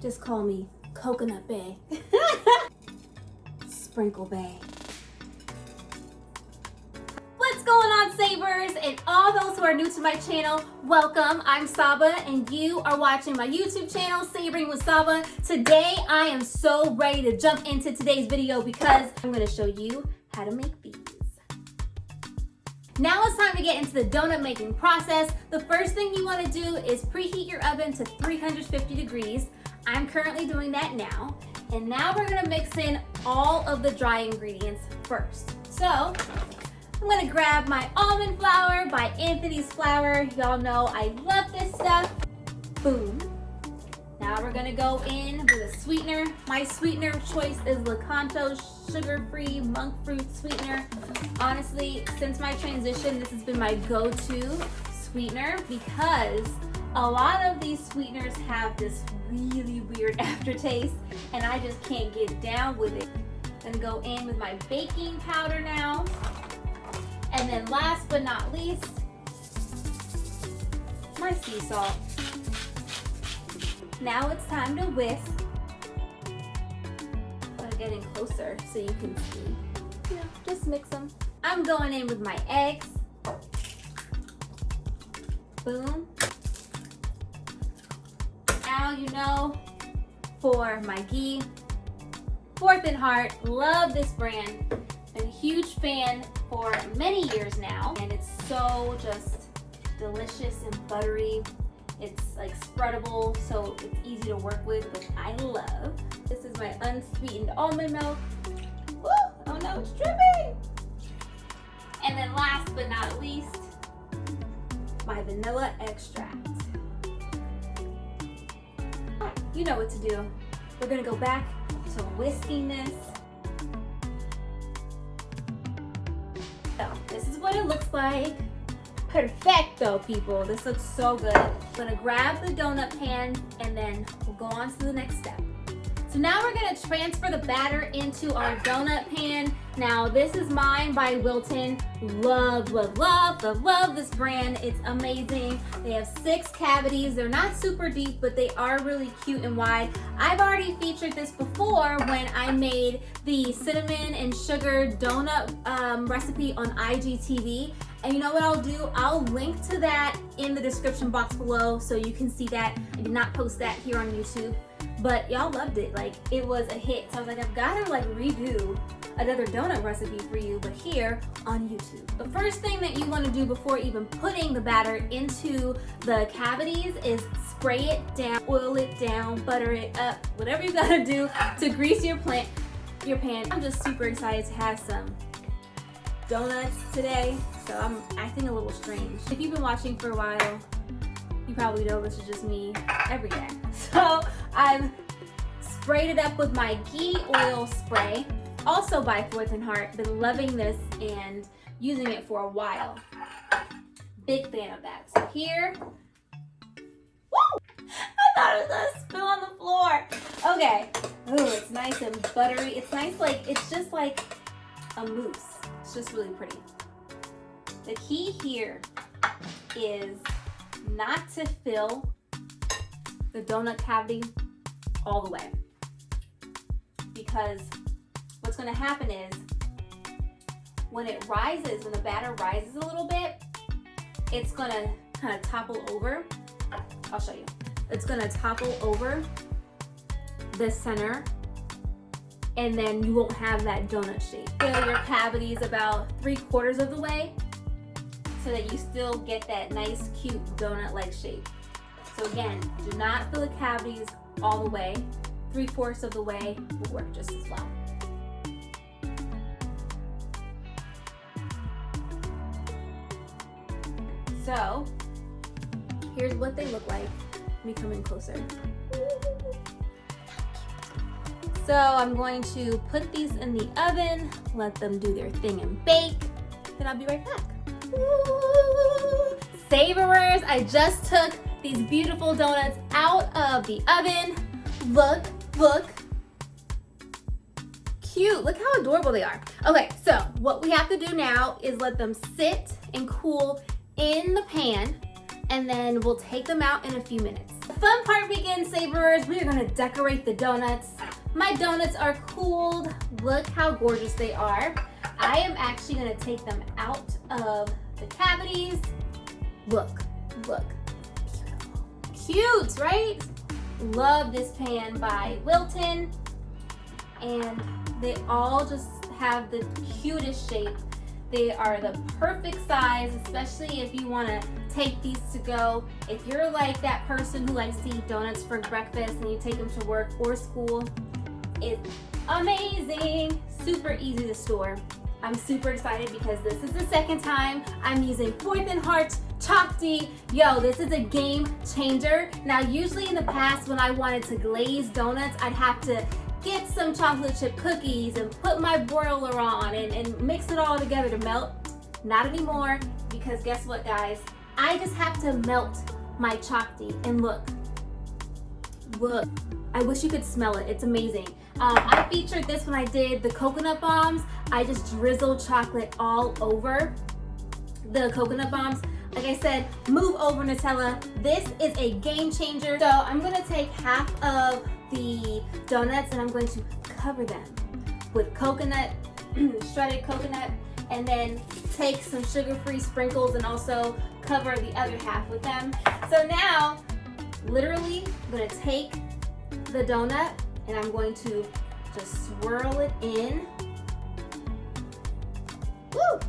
Just call me Coconut Bay. Sprinkle Bay. What's going on, Savers? And all those who are new to my channel, welcome. I'm Saba and you are watching my YouTube channel, Savoring with Saba. Today, I am so ready to jump into today's video because I'm gonna show you how to make these. Now it's time to get into the donut making process. The first thing you wanna do is preheat your oven to 350 degrees. I'm currently doing that now. And now we're gonna mix in all of the dry ingredients first. So, I'm gonna grab my almond flour by Anthony's Flour. Y'all know I love this stuff. Boom. Now we're gonna go in with a sweetener. My sweetener of choice is Lakanto sugar-free monk fruit sweetener. Honestly, since my transition, this has been my go-to sweetener because a lot of these sweeteners have this really weird aftertaste and I just can't get down with it. Gonna go in with my baking powder now. And then last but not least, my sea salt. Now it's time to whisk. I'm getting closer so you can see. You know, just mix them. I'm going in with my eggs. Boom. Now you know, for my ghee. Fourth and Heart, love this brand. Been a huge fan for many years now, and it's so just delicious and buttery. It's like spreadable, so it's easy to work with, which I love. This is my unsweetened almond milk. Woo! Oh no, it's dripping! And then last but not least, my vanilla extract. You know what to do. We're gonna go back to whisking this. So this is what it looks like. Perfecto, people. This looks so good. I'm gonna grab the donut pan and then we'll go on to the next step. So now we're gonna transfer the batter into our donut pan. Now this is mine by Wilton. Love, love, love, love, love this brand. It's amazing. They have 6 cavities. They're not super deep, but they are really cute and wide. I've already featured this before when I made the cinnamon and sugar donut recipe on IGTV. And you know what I'll do? I'll link to that in the description box below so you can see that. I did not post that here on YouTube, but y'all loved it. Like, it was a hit. So I was like, I've got to like redo another donut recipe for you, but here on YouTube. The first thing that you want to do before even putting the batter into the cavities is spray it down, oil it down, butter it up, whatever you gotta do to grease your pan. I'm just super excited to have some donuts today, so I'm acting a little strange. If you've been watching for a while, you probably know this is just me every day. So I've sprayed it up with my ghee oil spray, also by Fourth and Heart. Been loving this and using it for a while. Big fan of that. So here, woo! I thought it was gonna spill on the floor. Okay, ooh, it's nice and buttery. It's nice, like, it's just like a mousse. It's just really pretty. The key here is not to fill the donut cavity all the way, because what's going to happen is when it rises, when the batter rises a little bit, it's going to kind of topple over. I'll show you. It's going to topple over the center, and then you won't have that donut shape. Fill your cavities about 3/4 of the way so that you still get that nice, cute donut-like shape. So again, do not fill the cavities all the way. 3/4 of the way will work just as well. So here's what they look like. Let me come in closer. So I'm going to put these in the oven, let them do their thing and bake, then I'll be right back. Woo! Savorers, I just took these beautiful donuts out of the oven. Look, look. Cute, look how adorable they are. Okay, so what we have to do now is let them sit and cool in the pan, and then we'll take them out in a few minutes. fun part begins, Savorers. We are gonna decorate the donuts. My donuts are cooled. Look how gorgeous they are. I am actually gonna take them out of the cavities. Look, look, beautiful. Cute, right? Love this pan by Wilton. And they all just have the cutest shape. They are the perfect size, especially if you want to take these to go. If you're like that person who likes to eat donuts for breakfast and you take them to work or school, it's amazing. Super easy to store. I'm super excited because this is the second time I'm using 4th and Heart chocti. Yo, this is a game changer. Now, usually in the past when I wanted to glaze donuts, I'd have to get some chocolate chip cookies and put my broiler on and mix it all together to melt. Not anymore, because guess what, guys? I just have to melt my chocti, and look, I wish you could smell it. It's amazing. I featured this when I did the coconut bombs. I just drizzled chocolate all over the coconut bombs. Like I said, move over Nutella. This is a game changer. So I'm gonna take half of the donuts and I'm going to cover them with coconut, shredded coconut, and then take some sugar-free sprinkles and also cover the other half with them. So now, literally, I'm gonna take the donut and I'm going to just swirl it in. Woo!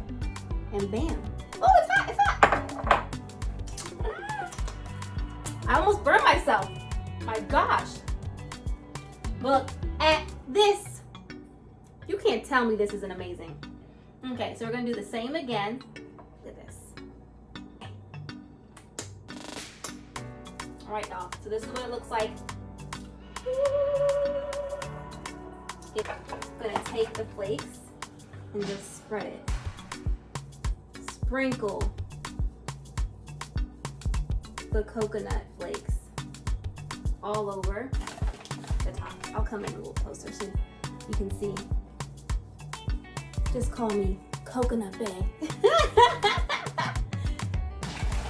And bam. Oh, it's hot, it's hot! I almost burned myself. My gosh. Look at this. You can't tell me this isn't amazing. Okay, so we're gonna do the same again. Look at this. All right, y'all. So this is what it looks like. I'm gonna take the flakes and just spread it. Sprinkle the coconut flakes all over the top. I'll come in a little closer so you can see. Just call me Coconut Bay.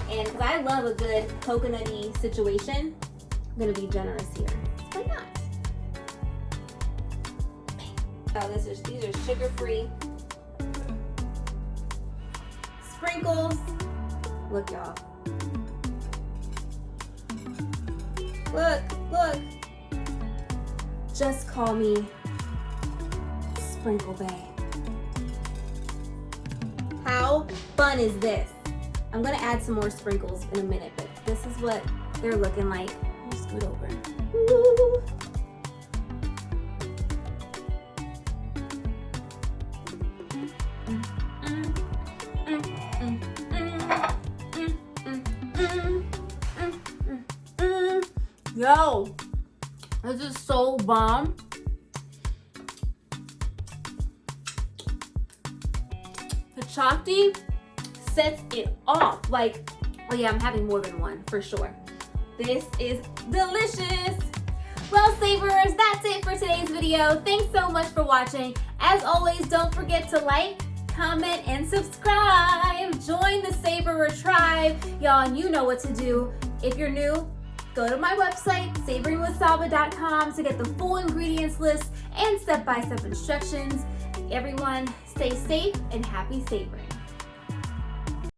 And because I love a good coconutty situation, I'm gonna be generous here. Why not? So these are sugar-free sprinkles. Look, y'all. Look, look. Just call me Sprinkle Bay. How fun is this? I'm gonna add some more sprinkles in a minute, but this is what they're looking like. Let me scoot over. Woo. Yo, this is so bomb. The chocti sets it off. Like, oh yeah, I'm having more than one for sure. This is delicious. Well, Savorers, that's it for today's video. Thanks so much for watching. As always, don't forget to like, comment, and subscribe. Join the Savorer tribe. Y'all, you know what to do. If you're new, go to my website, savoringwithsaba.com, to get the full ingredients list and step-by-step instructions. Everyone, stay safe and happy savoring.